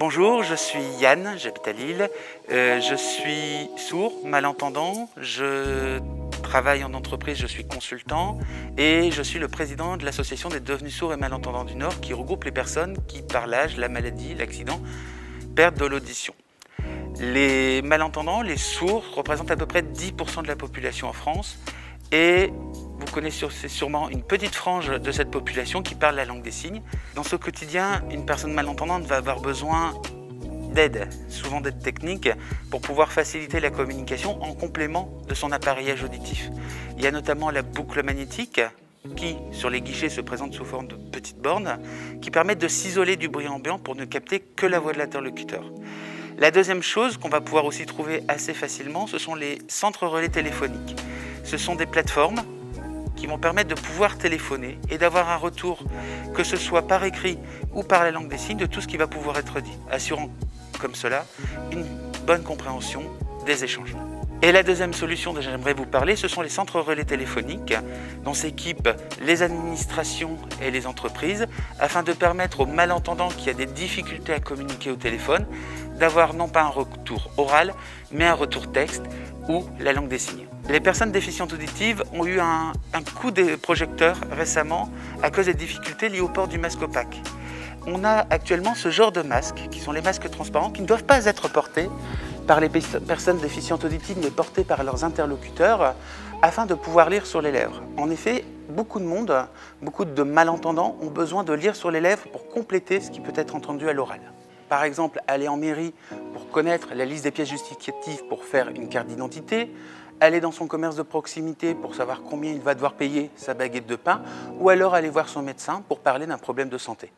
Bonjour, je suis Yann, j'habite à Lille. Je suis sourd, malentendant, je travaille en entreprise, je suis consultant et je suis le président de l'association des devenus sourds et malentendants du Nord qui regroupe les personnes qui, par l'âge, la maladie, l'accident, perdent de l'audition. Les malentendants, les sourds, représentent à peu près 10% de la population en France et vous connaissez sûrement une petite frange de cette population qui parle la langue des signes. Dans ce quotidien, une personne malentendante va avoir besoin d'aide, souvent d'aide technique, pour pouvoir faciliter la communication en complément de son appareillage auditif. Il y a notamment la boucle magnétique qui, sur les guichets, se présente sous forme de petites bornes qui permettent de s'isoler du bruit ambiant pour ne capter que la voix de l'interlocuteur. La deuxième chose qu'on va pouvoir aussi trouver assez facilement, ce sont les centres relais téléphoniques. Ce sont des plateformes qui vont permettre de pouvoir téléphoner et d'avoir un retour, que ce soit par écrit ou par la langue des signes, de tout ce qui va pouvoir être dit, assurant comme cela une bonne compréhension des échanges. Et la deuxième solution dont j'aimerais vous parler, ce sont les centres relais téléphoniques dont s'équipent les administrations et les entreprises afin de permettre aux malentendants qui a des difficultés à communiquer au téléphone d'avoir non pas un retour oral, mais un retour texte ou la langue des signes. Les personnes déficientes auditives ont eu un coup des projecteurs récemment à cause des difficultés liées au port du masque opaque. On a actuellement ce genre de masques, qui sont les masques transparents, qui ne doivent pas être portés par les personnes déficientes auditives, mais portés par leurs interlocuteurs, afin de pouvoir lire sur les lèvres. En effet, beaucoup de monde, beaucoup de malentendants ont besoin de lire sur les lèvres pour compléter ce qui peut être entendu à l'oral. Par exemple, aller en mairie pour connaître la liste des pièces justificatives pour faire une carte d'identité, aller dans son commerce de proximité pour savoir combien il va devoir payer sa baguette de pain, ou alors aller voir son médecin pour parler d'un problème de santé.